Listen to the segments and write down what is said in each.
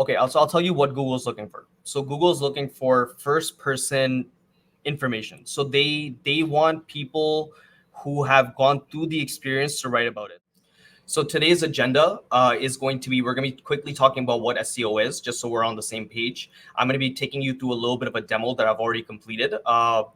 Okay, I'll tell you what Google's looking for. So Google is looking for first person information. So they want people who have gone through the experience to write about it. So today's agenda is going to be, we're going to be quickly talking about what SEO is, just so we're on the same page. I'm going to be taking you through a little bit of a demo that I've already completed.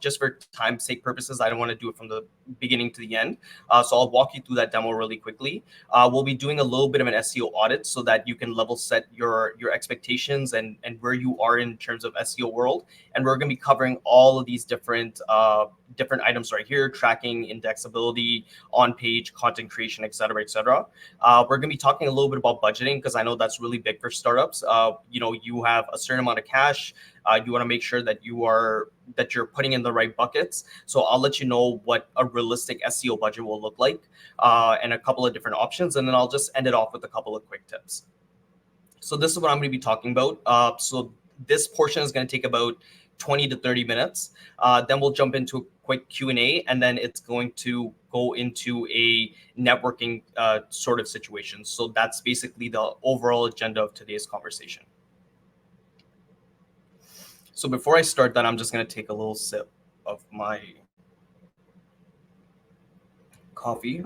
Just for time's sake purposes, I don't want to do it from the beginning to the end. So I'll walk you through that demo really quickly. We'll be doing a little bit of an SEO audit so that you can level set your expectations and where you are in terms of SEO world. And we're going to be covering all of these different items right here: tracking, indexability, on-page, content creation, et cetera, et cetera. We're going to be talking a little bit about budgeting because I know that's really big for startups. You have a certain amount of cash. You want to make sure that you're putting in the right buckets. So I'll let you know what a realistic SEO budget will look like, and a couple of different options, and then I'll just end it off with a couple of quick tips. So this is what I'm going to be talking about. So this portion is going to take about 20 to 30 minutes. Then we'll jump into a quick Q&A, and then it's going to go into a networking sort of situation. So that's basically the overall agenda of today's conversation. So before I start that, I'm just going to take a little sip of my coffee.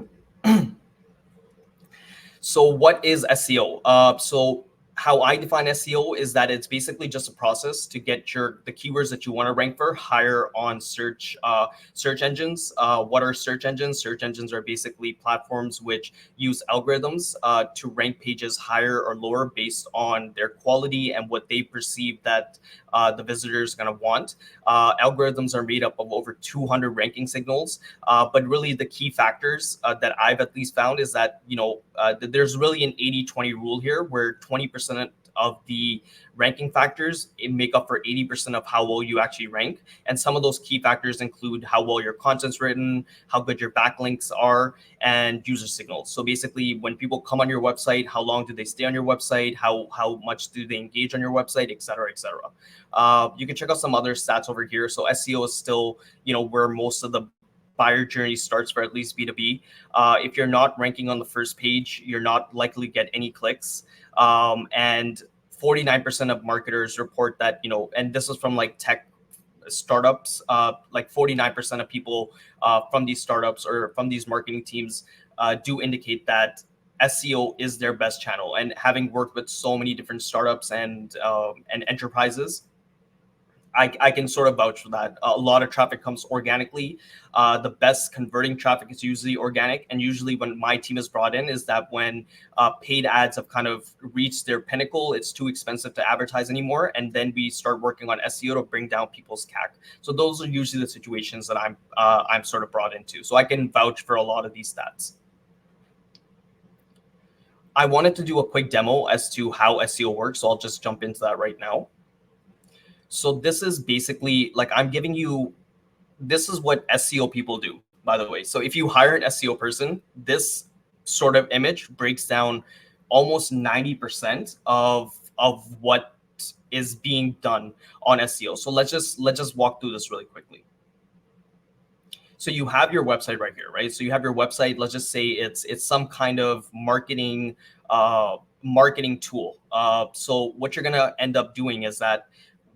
So what is SEO? So how I define SEO is that it's basically just a process to get the keywords that you want to rank for higher on search engines. What are search engines? Search engines are basically platforms which use algorithms to rank pages higher or lower based on their quality and what they perceive that the visitor is going to want. Algorithms are made up of over 200 ranking signals, but really the key factors that I've at least found is that there's really an 80-20 rule here, where 20% of the ranking factors make up for 80% of how well you actually rank. And some of those key factors include how well your content's written, how good your backlinks are, and user signals. So basically, when people come on your website, how long do they stay on your website? How much do they engage on your website, et cetera, et cetera. You can check out some other stats over here. So SEO is still, where most of the buyer journey starts for at least B2B. If you're not ranking on the first page, you're not likely to get any clicks. And 49% of marketers report that, and this is from like tech startups, like 49% of people from these startups or from these marketing teams do indicate that SEO is their best channel. And having worked with so many different startups and enterprises, I can sort of vouch for that. A lot of traffic comes organically. The best converting traffic is usually organic. And usually when my team is brought in is that when paid ads have kind of reached their pinnacle, it's too expensive to advertise anymore. And then we start working on SEO to bring down people's CAC. So those are usually the situations that I'm sort of brought into. So I can vouch for a lot of these stats. I wanted to do a quick demo as to how SEO works. So I'll just jump into that right now. So this is basically like this is what SEO people do, by the way. So if you hire an SEO person, this sort of image breaks down almost 90% of what is being done on SEO. So let's just walk through this really quickly. So you have your website right here, right? So you have your website. Let's just say it's some kind of marketing tool. So what you're gonna end up doing is that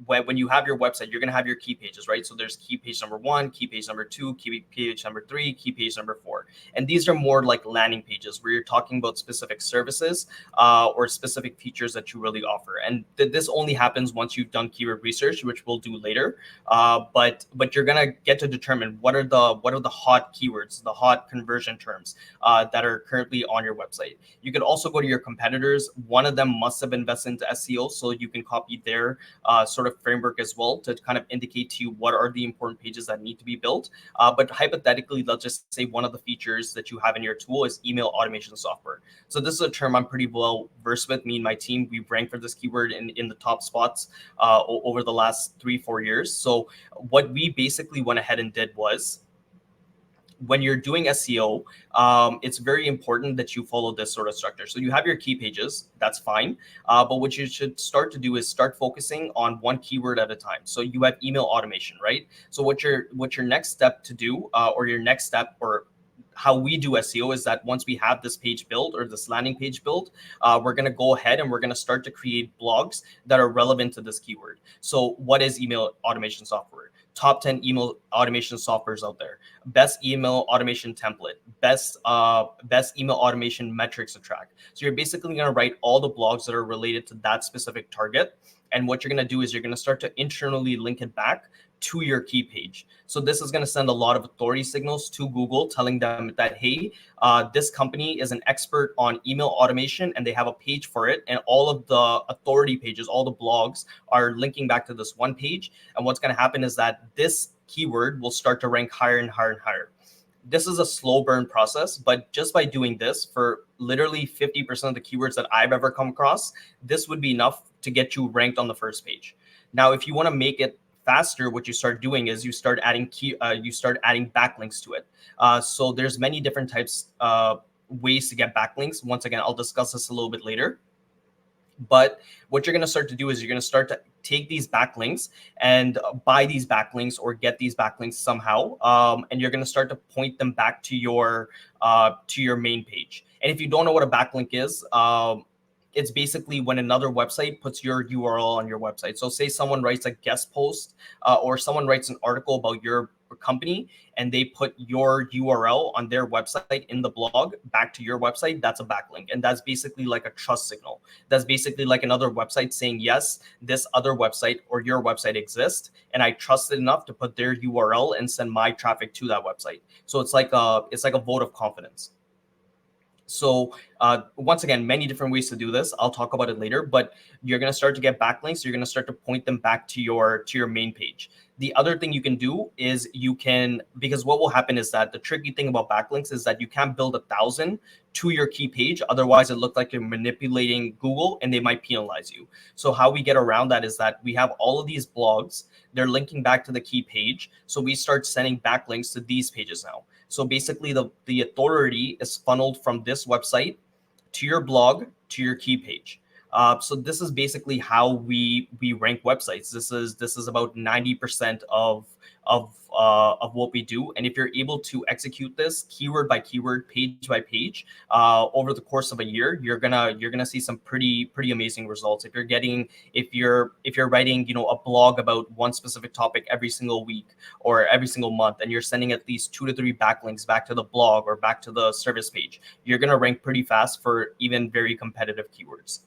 when you have your website, you're going to have your key pages, right? So there's key page number 1, key page number 2, key page number 3, key page number 4. And these are more like landing pages where you're talking about specific services or specific features that you really offer. And this only happens once you've done keyword research, which we'll do later. But you're going to get to determine what are the hot keywords, the hot conversion terms that are currently on your website. You could also go to your competitors. One of them must have invested into SEO, so you can copy their sort of framework as well to kind of indicate to you what are the important pages that need to be built. But hypothetically, let's just say one of the features that you have in your tool is email automation software. So this is a term I'm pretty well versed with. Me and my team, we've ranked for this keyword in the top spots over the last 3-4 years. So what we basically went ahead and did was, when you're doing SEO, it's very important that you follow this sort of structure. So you have your key pages, that's fine. But what you should start to do is start focusing on one keyword at a time. So you have email automation, right? So what your next step to do, or your next step, or how we do SEO is that once we have this page built or this landing page built, we're going to go ahead and we're going to start to create blogs that are relevant to this keyword. So what is email automation software? Top 10 email automation softwares out there, best email automation template, best email automation metrics to track. So you're basically going to write all the blogs that are related to that specific target. And what you're going to do is you're going to start to internally link it back to your key page. So this is going to send a lot of authority signals to Google, telling them that, hey, this company is an expert on email automation and they have a page for it. And all of the authority pages, all the blogs are linking back to this one page. And what's going to happen is that this keyword will start to rank higher and higher and higher. This is a slow burn process, but just by doing this for literally 50% of the keywords that I've ever come across, this would be enough to get you ranked on the first page. Now, if you want to make it faster, what you start doing is you start adding backlinks to it. So there's many different types ways to get backlinks. Once again, I'll discuss this a little bit later. But what you're going to start to do is you're going to start to take these backlinks and buy these backlinks or get these backlinks somehow, and you're going to start to point them back to your main page. And if you don't know what a backlink is, it's basically when another website puts your URL on your website. So say someone writes a guest post or someone writes an article about your company and they put your URL on their website in the blog back to your website, that's a backlink. And that's basically like a trust signal. That's basically like another website saying, yes, this other website or your website exists, and I trust it enough to put their URL and send my traffic to that website. So it's like a vote of confidence. So once again, many different ways to do this. I'll talk about it later, but you're going to start to get backlinks. You're going to start to point them back to your main page. The other thing you can do is because what will happen is that the tricky thing about backlinks is that you can't build 1,000 to your key page. Otherwise, it looks like you're manipulating Google and they might penalize you. So how we get around that is that we have all of these blogs. They're linking back to the key page. So we start sending backlinks to these pages now. So basically the authority is funneled from this website to your blog to your key page. So this is basically how we rank websites. This is about 90% of what we do. And if you're able to execute this keyword by keyword, page by page, over the course of a year, you're gonna see some pretty amazing results. If you're writing, a blog about one specific topic every single week or every single month, and you're sending at least 2 to 3 backlinks back to the blog or back to the service page, you're gonna rank pretty fast for even very competitive keywords.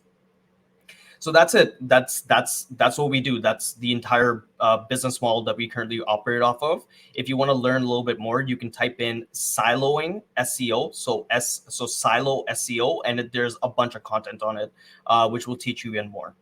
So that's it. That's what we do. That's the entire business model that we currently operate off of. If you want to learn a little bit more, you can type in siloing SEO. So silo SEO, and there's a bunch of content on it, which will teach you even more.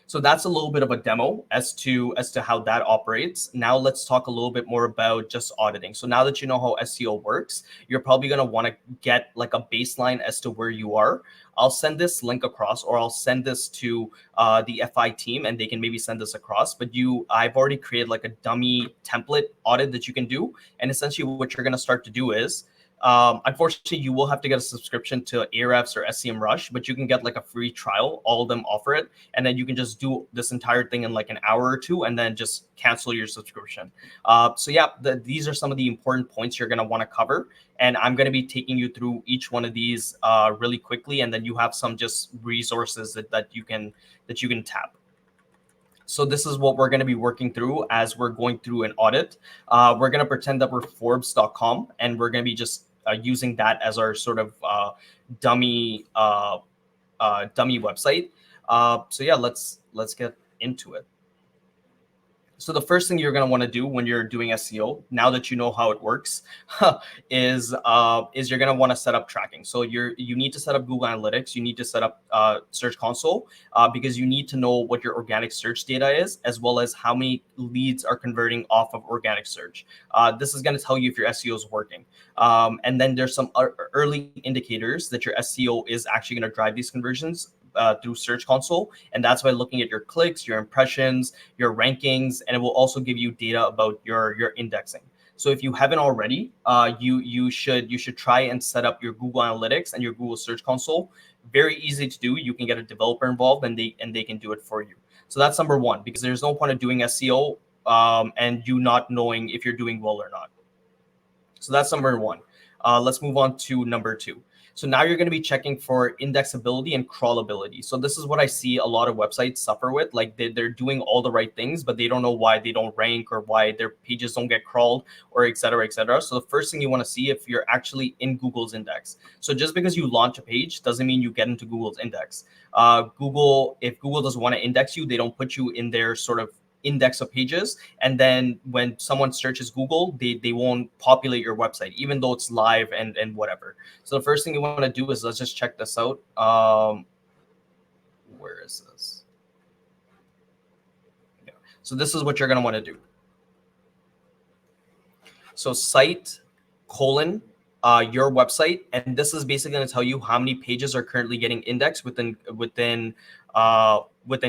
So that's a little bit of a demo as to how that operates. Now let's talk a little bit more about just auditing. So now that you know how SEO works, you're probably going to want to get like a baseline as to where you are. I'll send this link across, or I'll send this to the FI team and they can maybe send this across. But I've already created like a dummy template audit that you can do. And essentially what you're going to start to do is, unfortunately, you will have to get a subscription to Ahrefs or SEMrush, but you can get like a free trial. All of them offer it. And then you can just do this entire thing in like an hour or two and then just cancel your subscription. So yeah, these are some of the important points you're going to want to cover. And I'm going to be taking you through each one of these really quickly. And then you have some just resources that you can tap. So this is what we're going to be working through as we're going through an audit. We're going to pretend that we're Forbes.com, and we're going to be just using that as our sort of dummy website. So yeah, let's get into it. So the first thing you're going to want to do when you're doing SEO, now that you know how it works, is you're going to want to set up tracking. So you need to set up Google Analytics. You need to set up Search Console because you need to know what your organic search data is, as well as how many leads are converting off of organic search. This is going to tell you if your SEO is working. And then there's some early indicators that your SEO is actually going to drive these conversions through Search Console. And that's by looking at your clicks, your impressions, your rankings, and it will also give you data about your indexing. So if you haven't already, you should try and set up your Google Analytics and your Google Search Console. Very easy to do. You can get a developer involved and they can do it for you. So that's number one, because there's no point of doing SEO and you not knowing if you're doing well or not. So that's number one. Let's move on to number two. So now you're going to be checking for indexability and crawlability. So this is what I see a lot of websites suffer with. Like they're doing all the right things, but they don't know why they don't rank or why their pages don't get crawled or et cetera, et cetera. So the first thing you want to see if you're actually in Google's index. So just because you launch a page doesn't mean you get into Google's index. If Google doesn't want to index you, they don't put you in their sort of index of pages, and then when someone searches Google, they won't populate your website even though it's live and whatever. So the first thing you want to do is, let's just check this out. Where is this? Yeah. So this is what you're going to want to do. So site colon your website, and this is basically going to tell you how many pages are currently getting indexed within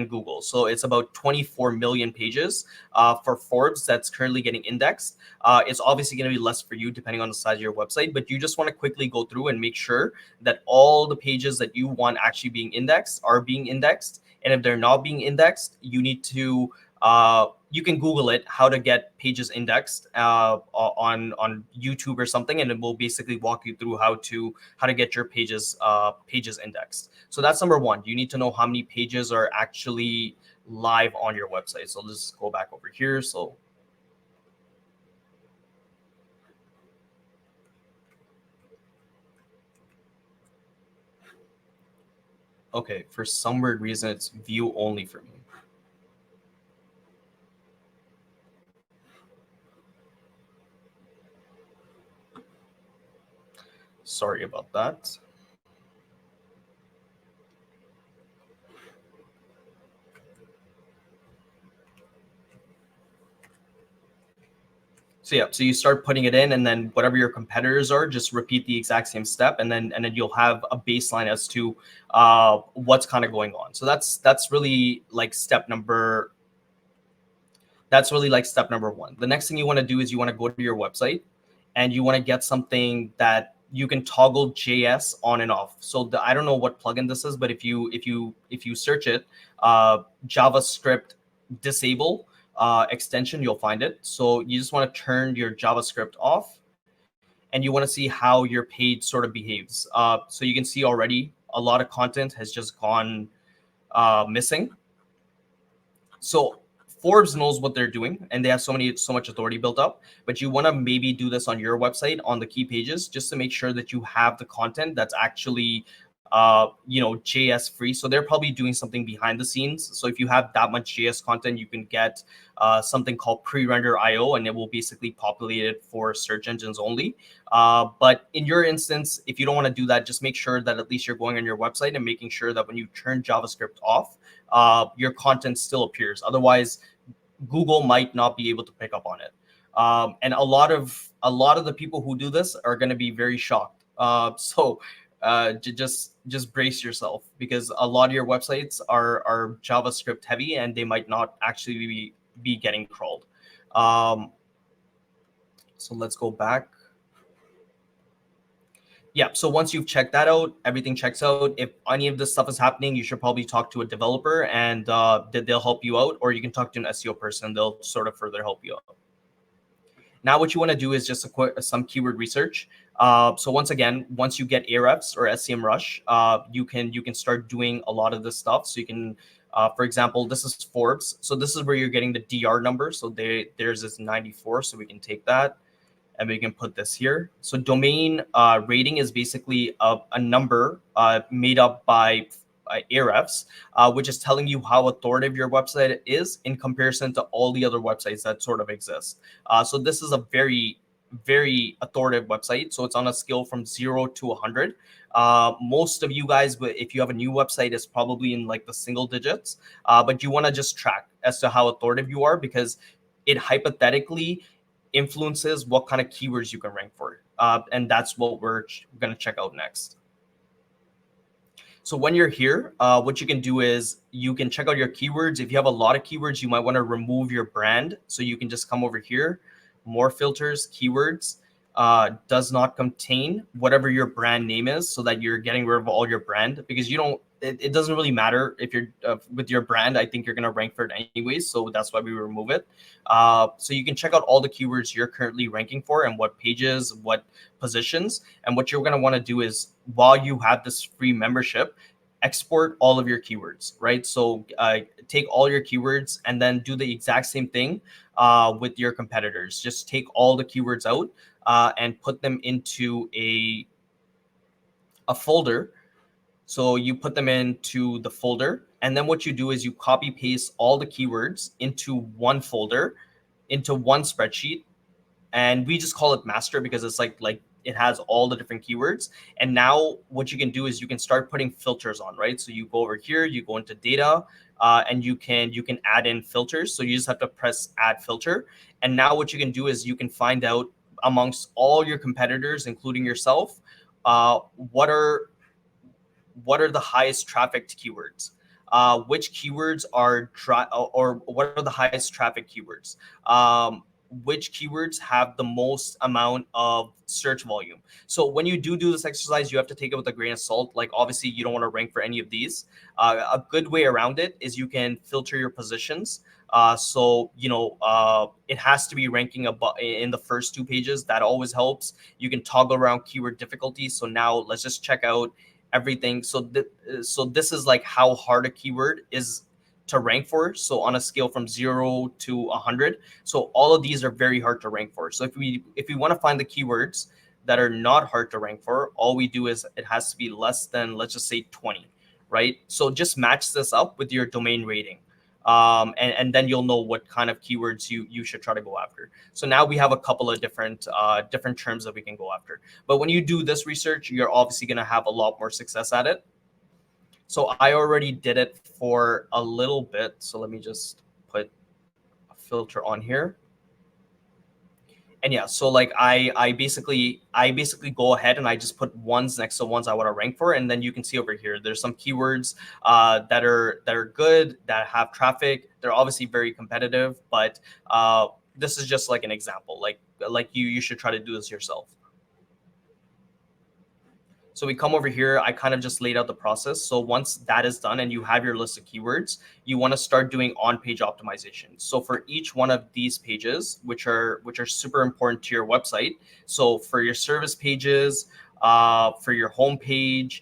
Google. So it's about 24 million pages for Forbes that's currently getting indexed. It's obviously going to be less for you depending on the size of your website, but you just want to quickly go through and make sure that all the pages that you want actually being indexed are being indexed. And if they're not being indexed, you need to you can Google it, how to get pages indexed on YouTube or something, and it will basically walk you through how to get your pages indexed. So that's number one. You need to know how many pages are actually live on your website. So let's go back over here. So okay, for some weird reason, it's view only for me. Sorry about that. So yeah, so you start putting it in, and then whatever your competitors are, just repeat the exact same step, and then you'll have a baseline as to what's kind of going on. So that's really like step number. That's really like step number one. The next thing you want to do is you want to go to your website, and you want to get something that you can toggle JS on and off. So I don't know what plugin this is, but if you search it, JavaScript disable extension, you'll find it. So you just want to turn your JavaScript off, and you want to see how your page sort of behaves. So you can see already a lot of content has just gone missing. So Forbes knows what they're doing, and they have so much authority built up, but you want to maybe do this on your website on the key pages, just to make sure that you have the content that's actually JS free. So they're probably doing something behind the scenes. So if you have that much JS content, you can get something called pre-render IO, and it will basically populate it for search engines only. But in your instance, if you don't want to do that, just make sure that at least you're going on your website and making sure that when you turn JavaScript off, your content still appears. Otherwise, Google might not be able to pick up on it. And a lot of the people who do this are going to be very shocked. So just brace yourself, because a lot of your websites are JavaScript heavy, and they might not actually be getting crawled. So let's go back. Yeah, so once you've checked that out, everything checks out. If any of this stuff is happening, you should probably talk to a developer, and they'll help you out, or you can talk to an SEO person. They'll sort of further help you out. Now, what you want to do is just some keyword research. So once again, once you get Ahrefs or SEMrush, you can start doing a lot of this stuff. So you can, for example, this is Forbes. So this is where you're getting the DR number. So there's this 94. So we can take that, and we can put this here. So domain rating is basically a number made up by Ahrefs, which is telling you how authoritative your website is in comparison to all the other websites that sort of exist. So this is a very, very authoritative website. So it's on a scale from 0 to 100. Most of you guys, if you have a new website, is probably in like the single digits, but you want to just track as to how authoritative you are, because it hypothetically influences what kind of keywords you can rank for. And that's what we're going to check out next. So when you're here, what you can do is you can check out your keywords. If you have a lot of keywords, you might want to remove your brand. So you can just come over here, more filters, keywords, does not contain whatever your brand name is, so that you're getting rid of all your brand, because it doesn't really matter if you're with your brand. I think you're going to rank for it anyways. So that's why we remove it. So you can check out all the keywords you're currently ranking for and what pages, what positions. And what you're going to want to do is, while you have this free membership, export all of your keywords, right? So take all your keywords and then do the exact same thing with your competitors. Just take all the keywords out and put them into a folder. So you put them into the folder, and then what you do is you copy paste all the keywords into one folder, into one spreadsheet, and we just call it master because it's like it has all the different keywords. And now what you can do is you can start putting filters on, right? So you go over here, you go into data, and you can add in filters. So you just have to press add filter, and now what you can do is you can find out amongst all your competitors, including yourself, what are the highest trafficked keywords, which keywords are or what are the highest traffic keywords, which keywords have the most amount of search volume. So when you do this exercise, you have to take it with a grain of salt. Like, obviously you don't want to rank for any of these. A good way around it is you can filter your positions. So it has to be ranking in the first 2 pages. That always helps. You can toggle around keyword difficulty. So now let's just check out everything. So this is like how hard a keyword is to rank for. So on a scale from 0 to 100, so all of these are very hard to rank for. So if we want to find the keywords that are not hard to rank for, all we do is it has to be less than, let's just say 20, right? So just match this up with your domain rating. And then you'll know what kind of keywords you should try to go after. So now we have a couple of different terms that we can go after. But when you do this research, you're obviously going to have a lot more success at it. So I already did it for a little bit. So let me just put a filter on here. And yeah, so like I basically go ahead and I just put ones next to ones I want to rank for, and then you can see over here there's some keywords that are good, that have traffic. They're obviously very competitive, but this is just like an example. Like you should try to do this yourself. So we come over here, I kind of just laid out the process. So once that is done and you have your list of keywords, you want to start doing on-page optimization. So for each one of these pages, which are super important to your website. So for your service pages, for your homepage,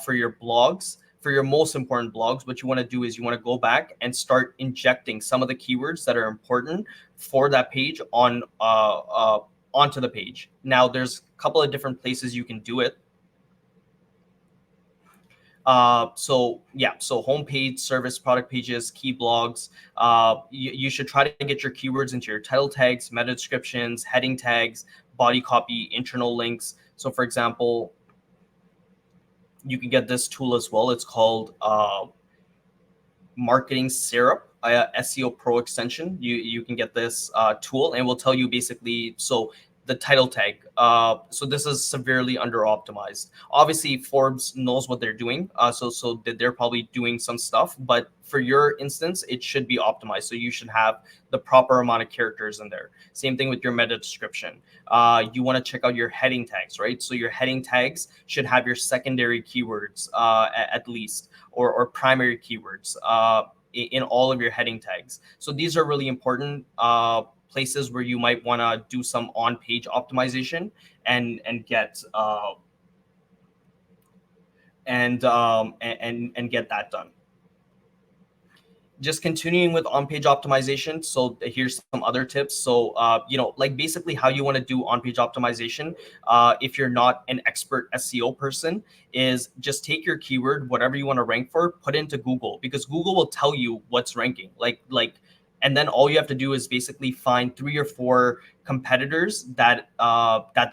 for your blogs, for your most important blogs, what you want to do is you want to go back and start injecting some of the keywords that are important for that page onto the page. Now there's a couple of different places you can do it. So homepage, service, product pages, key blogs. You should try to get your keywords into your title tags, meta descriptions, heading tags, body copy, internal links. So for example, you can get this tool as well. It's called Marketing Syrup, SEO Pro extension. You can get this tool, and it will tell you basically, so the title tag. So this is severely under optimized. Obviously, Forbes knows what they're doing. So they're probably doing some stuff, but for your instance, it should be optimized. So you should have the proper amount of characters in there. Same thing with your meta description. You want to check out your heading tags, right? So your heading tags should have your secondary keywords at least, or primary keywords in all of your heading tags. So these are really important places where you might want to do some on-page optimization and get get that done. Just continuing with on-page optimization. So here's some other tips. So like basically how you want to do on-page optimization, if you're not an expert SEO person, is just take your keyword, whatever you want to rank for, put it into Google, because Google will tell you what's ranking. And then all you have to do is basically find 3 or 4 competitors that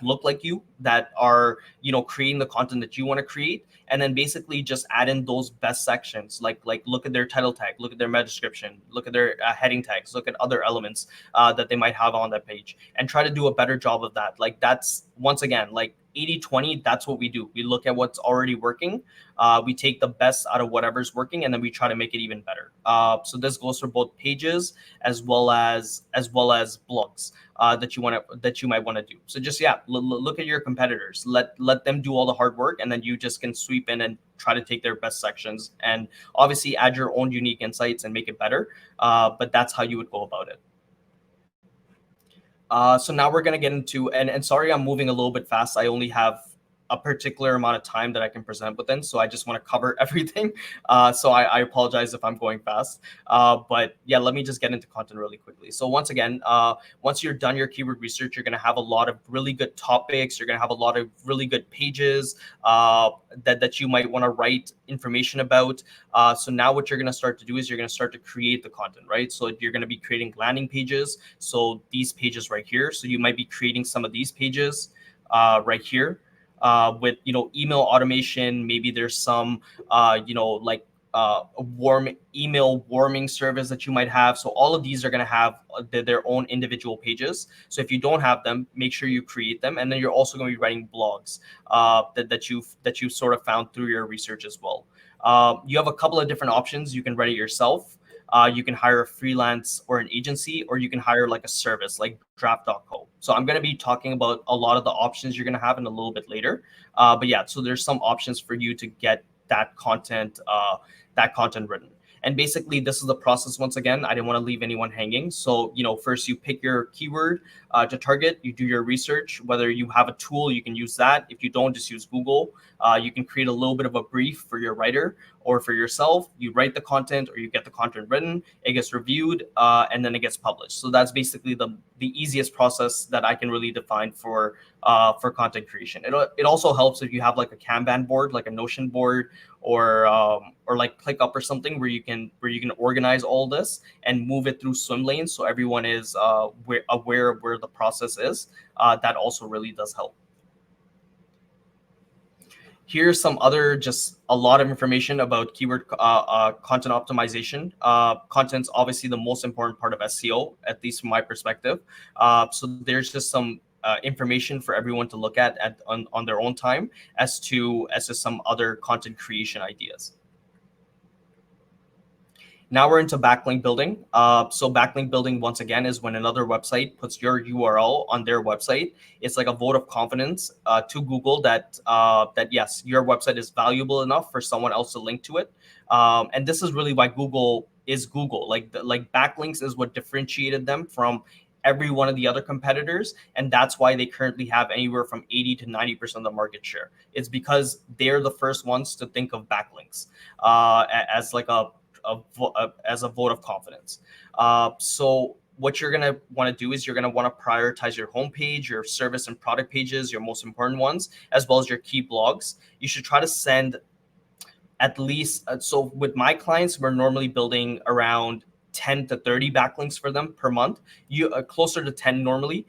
look like you, that are creating the content that you want to create, and then basically just add in those best sections. Like look at their title tag, look at their meta description, look at their heading tags, look at other elements that they might have on that page, and try to do a better job of that. Like that's, once again, like 80-20, that's what we do. We look at what's already working. We take the best out of whatever's working, and then we try to make it even better. So this goes for both pages as well as blogs that you might want to do. So just look at your competitors. Let them do all the hard work, and then you just can sweep in and try to take their best sections, and obviously add your own unique insights and make it better. But that's how you would go about it. So now we're going to get into, and sorry, I'm moving a little bit fast. I only have a particular amount of time that I can present within. So I just want to cover everything. So I apologize if I'm going fast. But yeah, let me just get into content really quickly. So once again, once you're done your keyword research, you're going to have a lot of really good topics. You're going to have a lot of really good pages that you might want to write information about. So now what you're going to start to do is you're going to start to create the content, right? So you're going to be creating landing pages. So these pages right here. So you might be creating some of these pages right here. With email automation, maybe there's some like a email warming service that you might have. So all of these are going to have their own individual pages. So if you don't have them, make sure you create them, and then you're also going to be writing blogs that you've sort of found through your research as well. You have a couple of different options. You can write it yourself. You can hire a freelance or an agency, or you can hire like a service like draft.co. So I'm going to be talking about a lot of the options you're going to have in a little bit later. But yeah, so there's some options for you to get that content written. And basically, this is the process. Once again, I didn't want to leave anyone hanging. So, first you pick your keyword to target. You do your research. Whether you have a tool, you can use that. If you don't, just use Google. You can create a little bit of a brief for your writer or for yourself. You write the content, or you get the content written. It gets reviewed, and then it gets published. So that's basically the easiest process that I can really define for content creation. It also helps if you have like a Kanban board, like a Notion board, or like ClickUp or something where you can organize all this and move it through swim lanes, so everyone is aware of where the process is. That also really does help. Here's some other, just a lot of information about keyword content optimization. Content's obviously the most important part of SEO, at least from my perspective. So there's just some information for everyone to look at on their own time as to some other content creation ideas. Now we're into backlink building. So backlink building, once again, is when another website puts your URL on their website. It's like a vote of confidence to Google that yes, your website is valuable enough for someone else to link to it. And this is really why Google is Google. Like backlinks is what differentiated them from every one of the other competitors, and that's why they currently have anywhere from 80 to 90% of the market share. It's because they're the first ones to think of backlinks as like as a vote of confidence. So what you're going to want to do is you're going to want to prioritize your homepage, your service and product pages, your most important ones, as well as your key blogs. You should try to send at least, so with my clients, we're normally building around 10 to 30 backlinks for them per month. You closer to 10 normally.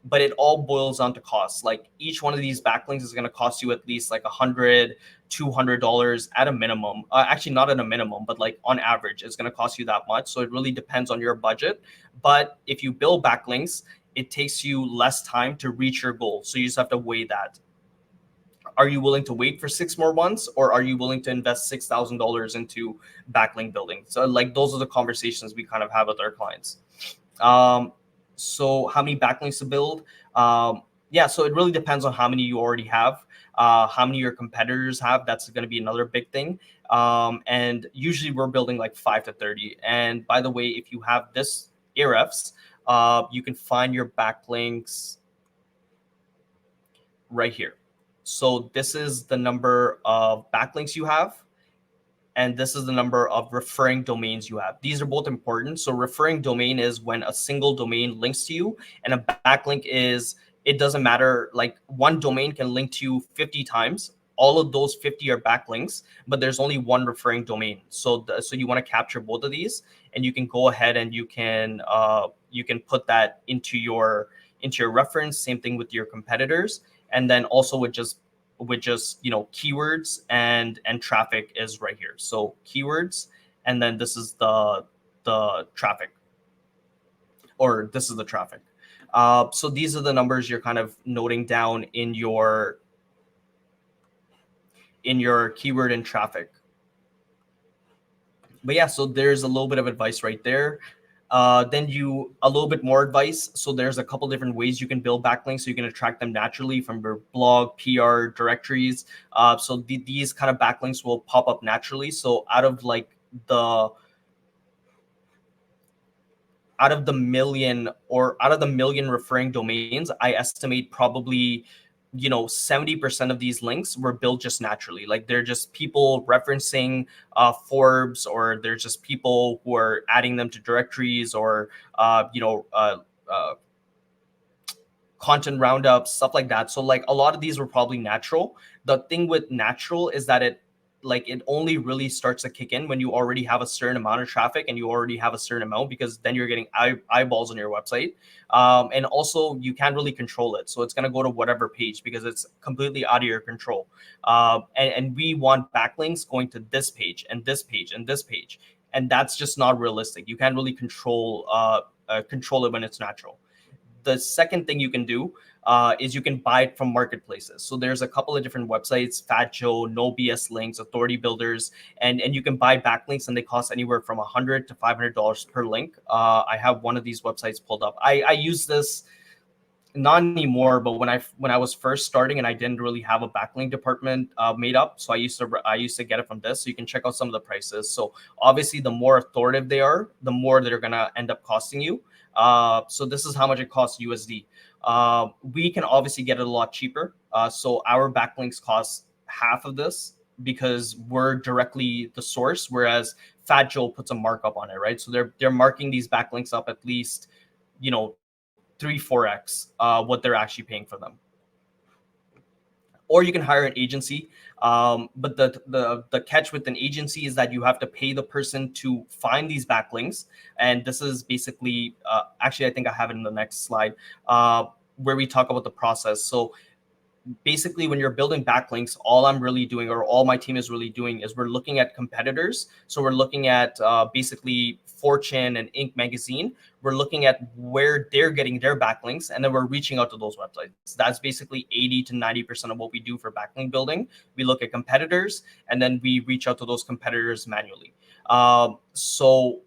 But it all boils down to cost. Like each one of these backlinks is going to cost you at least like $100, $200 at a minimum. Actually, not at a minimum, but like on average, it's going to cost you that much. So it really depends on your budget. But if you build backlinks, it takes you less time to reach your goal. So you just have to weigh that. Are you willing to wait for 6 more months, or are you willing to invest $6,000 into backlink building? So like those are the conversations we kind of have with our clients. So how many backlinks to build? Yeah, so it really depends on how many you already have, how many your competitors have. That's going to be another big thing. And usually we're building like 5 to 30. And by the way, if you have this Ahrefs, you can find your backlinks right here. So this is the number of backlinks you have, and this is the number of referring domains you have. These are both important. So referring domain is when a single domain links to you, and a backlink is, it doesn't matter, like one domain can link to you 50 times. All of those 50 are backlinks, but there's only one referring domain. So so you want to capture both of these, and you can go ahead and you can put that into your reference. Same thing with your competitors. And then also with just keywords and traffic is right here. So keywords, and then this is the traffic, or this is the traffic. So these are the numbers you're kind of noting down in your keyword and traffic. But yeah, so there's a little bit of advice right there. Then a little bit more advice. So there's a couple different ways you can build backlinks so you can attract them naturally from your blog, PR, directories. So these kind of backlinks will pop up naturally. So out of the million referring domains, I estimate probably 70% of these links were built just naturally. Like they're just people referencing Forbes, or they're just people who are adding them to directories, or content roundups, stuff like that. So like a lot of these were probably natural. The thing with natural is that it only really starts to kick in when you already have a certain amount of traffic and you already have a certain amount, because then you're getting eyeballs on your website. And also you can't really control it. So it's going to go to whatever page because it's completely out of your control. And we want backlinks going to this page and this page and this page. And that's just not realistic. You can't really control it when it's natural. The second thing you can do is you can buy it from marketplaces. So there's a couple of different websites: Fat Joe, No BS Links, Authority Builders, and you can buy backlinks, and they cost anywhere from $100 to $500 per link. I have one of these websites pulled up. I use this not anymore, but when I was first starting and I didn't really have a backlink department made up, so I used to get it from this. So you can check out some of the prices. So obviously, the more authoritative they are, the more they're gonna end up costing you. So this is how much it costs USD. We can obviously get it a lot cheaper. So our backlinks cost half of this because we're directly the source, whereas Fat Joe puts a markup on it, right? So they're marking these backlinks up at least, 3-4x what they're actually paying for them. Or you can hire an agency. But the catch with an agency is that you have to pay the person to find these backlinks. And this is basically, actually, I think I have it in the next slide, where we talk about the process. So basically, when you're building backlinks, all I'm really doing, or all my team is really doing, is we're looking at competitors. So we're looking at basically Fortune and Inc. magazine. We're looking at where they're getting their backlinks, and then we're reaching out to those websites. That's basically 80 to 90% of what we do for backlink building. We look at competitors, and then we reach out to those competitors manually. So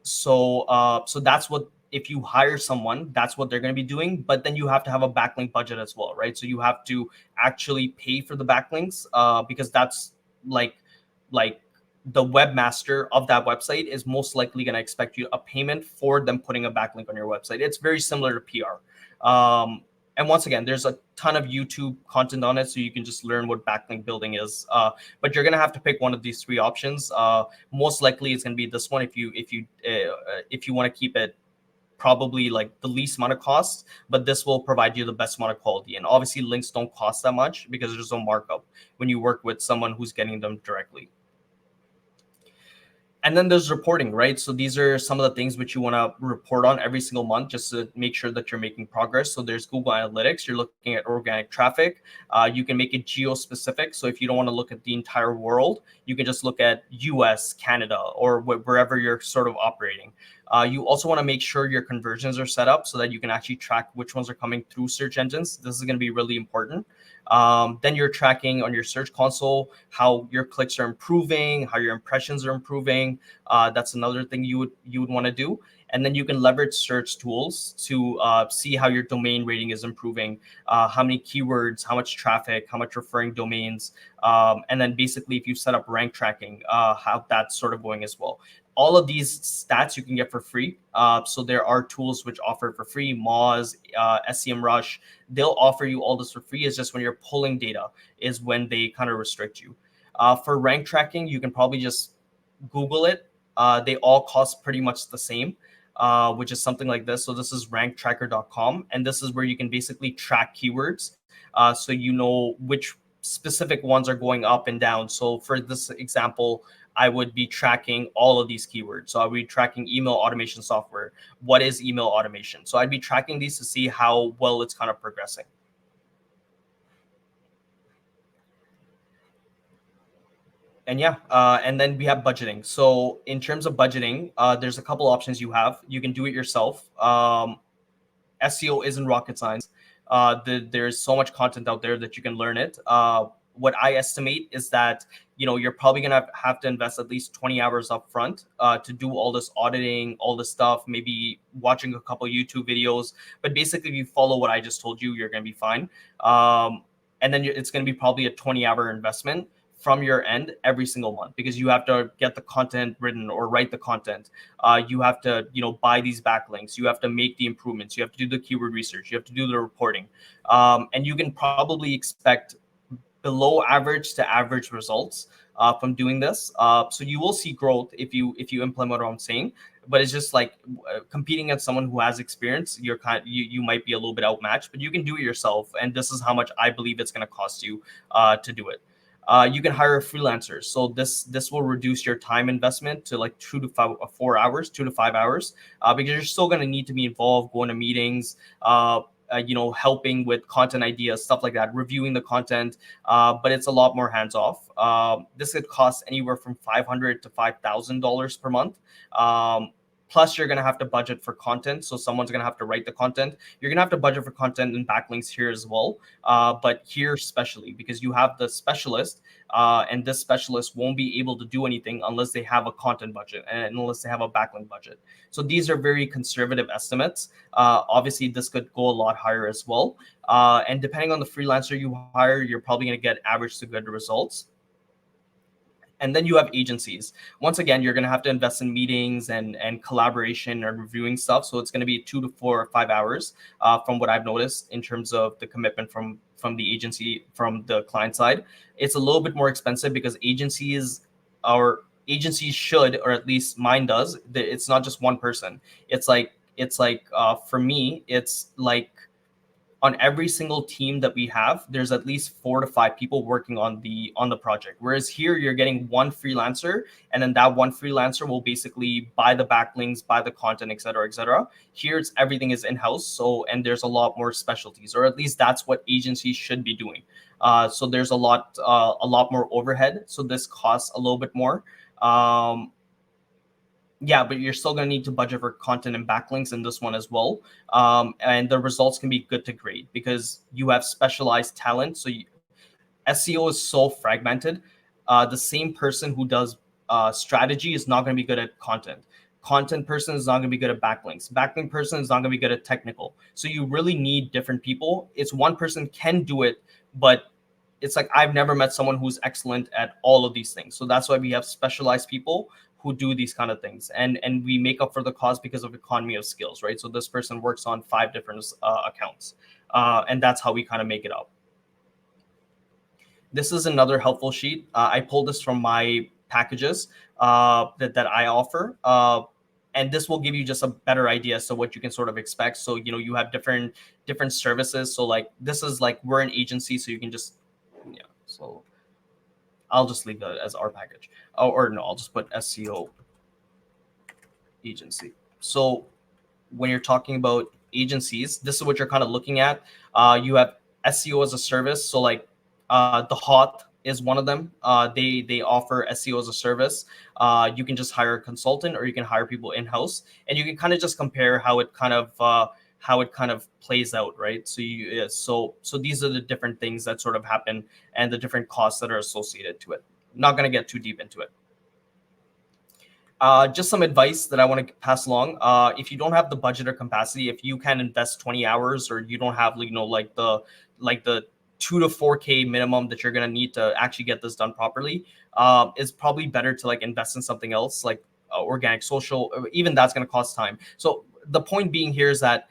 that's what, if you hire someone, that's what they're going to be doing. But then you have to have a backlink budget as well, right? So you have to actually pay for the backlinks, because that's like the webmaster of that website is most likely going to expect you a payment for them putting a backlink on your website. It's very similar to PR. And once again, there's a ton of YouTube content on it, so you can just learn what backlink building is. But you're gonna have to pick one of these three options. Most likely, it's gonna be this one if you want to keep it probably like the least amount of cost. But this will provide you the best amount of quality. And obviously, links don't cost that much because there's no markup when you work with someone who's getting them directly. And then there's reporting, right? So these are some of the things which you want to report on every single month just to make sure that you're making progress. So there's Google Analytics. You're looking at organic traffic. You can make it geo-specific. So if you don't want to look at the entire world, you can just look at US, Canada, or wherever you're sort of operating. You also want to make sure your conversions are set up so that you can actually track which ones are coming through search engines. This is going to be really important. Then you're tracking on your search console how your clicks are improving, how your impressions are improving. That's another thing you would want to do. And then you can leverage search tools to see how your domain rating is improving, how many keywords, how much traffic, how much referring domains, and then basically if you set up rank tracking, how that's sort of going as well. All of these stats you can get for free. So there are tools which offer for free. Moz, SEMrush, they'll offer you all this for free. It's just when you're pulling data is when they kind of restrict you. For rank tracking, you can probably just Google it. They all cost pretty much the same, which is something like this. So this is ranktracker.com. And this is where you can basically track keywords. So you know which specific ones are going up and down. So for this example, I would be tracking all of these keywords. So I would be tracking email automation software. What is email automation? So I'd be tracking these to see how well it's kind of progressing. And yeah, and then we have budgeting. So in terms of budgeting, there's a couple options you have. You can do it yourself. SEO isn't rocket science. There's so much content out there that you can learn it. What I estimate is that you're probably gonna have to invest at least 20 hours up front to do all this auditing, all this stuff, maybe watching a couple YouTube videos. But basically, if you follow what I just told you, you're gonna be fine. And then it's gonna be probably a 20-hour investment from your end every single month, because you have to get the content written or write the content. You have to buy these backlinks. You have to make the improvements. You have to do the keyword research. You have to do the reporting. And you can probably expect below average to average results from doing this. So you will see growth if you implement what I'm saying. But it's just like competing against someone who has experience. You might be a little bit outmatched, but you can do it yourself. And this is how much I believe it's going to cost you to do it. You can hire a freelancer. So this will reduce your time investment to like 2 to 4 hours, 2 to 5 hours, because you're still going to need to be involved, going to meetings, helping with content ideas, stuff like that, reviewing the content. But it's a lot more hands off. This could cost anywhere from $500 to $5,000 per month. Plus, you're going to have to budget for content. So someone's going to have to write the content. You're going to have to budget for content and backlinks here as well. But here especially, because you have the specialist, and this specialist won't be able to do anything unless they have a content budget and unless they have a backlink budget. So these are very conservative estimates. Obviously, this could go a lot higher as well. And depending on the freelancer you hire, you're probably going to get average to good results. And then you have agencies. Once again, you're going to have to invest in meetings and collaboration and reviewing stuff. So it's going to be 2 to 4 or 5 hours from what I've noticed in terms of the commitment from the agency, from the client side. It's a little bit more expensive because agencies should, or at least mine does. It's not just one person. It's like for me, it's like on every single team that we have, there's at least 4 to 5 people working on the project. Whereas here, you're getting one freelancer, and then that one freelancer will basically buy the backlinks, buy the content, et cetera, et cetera. Here, everything is in-house. So, and there's a lot more specialties, or at least that's what agencies should be doing. So there's a lot more overhead. So this costs a little bit more. Yeah, but you're still going to need to budget for content and backlinks in this one as well. And the results can be good to great because you have specialized talent. So SEO is so fragmented. The same person who does strategy is not going to be good at content. Content person is not going to be good at backlinks. Backlink person is not going to be good at technical. So you really need different people. It's one person can do it, but it's like I've never met someone who's excellent at all of these things. So that's why we have specialized people who do these kind of things, and we make up for the cost because of economy of skills, right? So this person works on 5 different accounts, and that's how we kind of make it up. This is another helpful sheet. I pulled this from my packages that I offer, and this will give you just a better idea as to what you can sort of expect. So you have different services. So like this is like we're an agency, so you can just So I'll just leave that as our package. Or no, I'll just put SEO agency. So when you're talking about agencies, this is what you're kind of looking at. You have SEO as a service. So like the Hot is one of them. They offer SEO as a service. You can just hire a consultant, or you can hire people in-house, and you can kind of just compare how it kind of plays out, right? So so these are the different things that sort of happen and the different costs that are associated to it. Not going to get too deep into it. Just some advice that I want to pass along. If you don't have the budget or capacity, if you can invest 20 hours, or you don't have like the 2 to 4K minimum that you're going to need to actually get this done properly, it's probably better to like invest in something else like organic social. Even that's going to cost time. So the point being here is that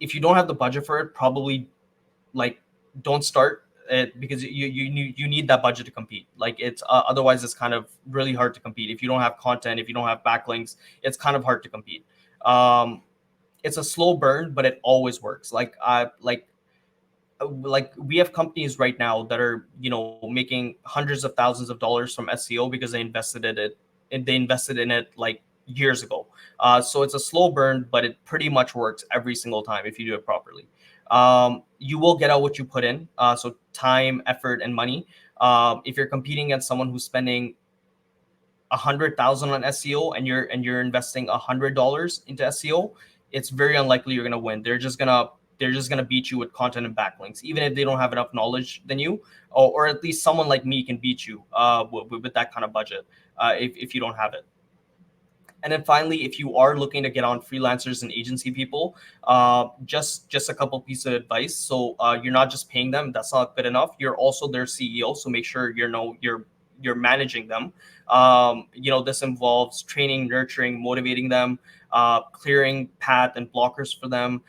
if you don't have the budget for it, probably like don't start it, because you need that budget to compete. Like it's otherwise it's kind of really hard to compete. If you don't have content, if you don't have backlinks, it's kind of hard to compete. It's a slow burn, but it always works. Like we have companies right now that are making hundreds of thousands of dollars from SEO because they invested in it like years ago. So it's a slow burn, but it pretty much works every single time if you do it properly. You will get out what you put in. So time, effort, and money. If you're competing against someone who's spending $100,000 on SEO and you're investing $100 into SEO, it's very unlikely you're gonna win. They're just gonna beat you with content and backlinks, even if they don't have enough knowledge than you, or at least someone like me can beat you with that kind of budget if you don't have it. And then finally, if you are looking to get on freelancers and agency people, just a couple pieces of advice. So you're not just paying them; that's not good enough. You're also their CEO, so make sure you're managing them. This involves training, nurturing, motivating them, clearing path and blockers for them,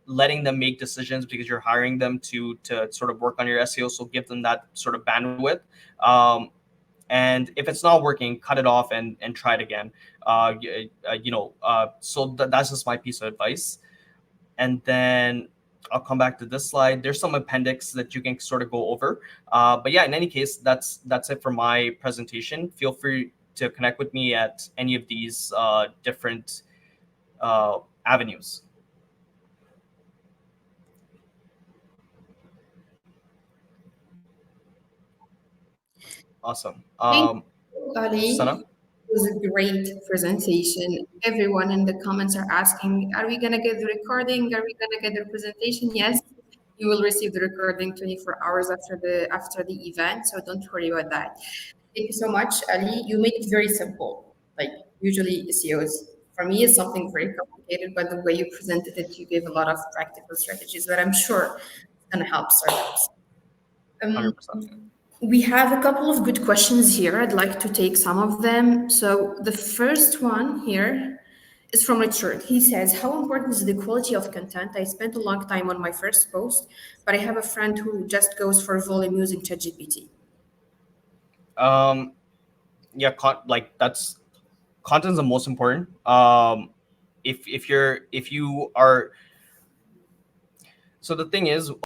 letting them make decisions because you're hiring them to sort of work on your SEO. So give them that sort of bandwidth. And if it's not working, cut it off and try it again. So that's just my piece of advice. And then I'll come back to this slide. There's some appendix that you can sort of go over. But yeah, in any case, that's it for my presentation. Feel free to connect with me at any of these different avenues. Awesome. Thank you, Ali. Sana? It was a great presentation. Everyone in the comments are asking, are we going to get the recording? Are we going to get the presentation? Yes, you will receive the recording 24 hours after the event, so don't worry about that. Thank you so much, Ali. You made it very simple. Like usually SEOs, for me, is something very complicated, but the way you presented it, you gave a lot of practical strategies that I'm sure it's going to help startups. 100%. We have a couple of good questions here. I'd like to take some of them. So the first one here is from Richard. He says, how important is the quality of content? I spent a long time on my first post, but I have a friend who just goes for volume using ChatGPT. Yeah, that's content is the most important. If you are, so the thing is,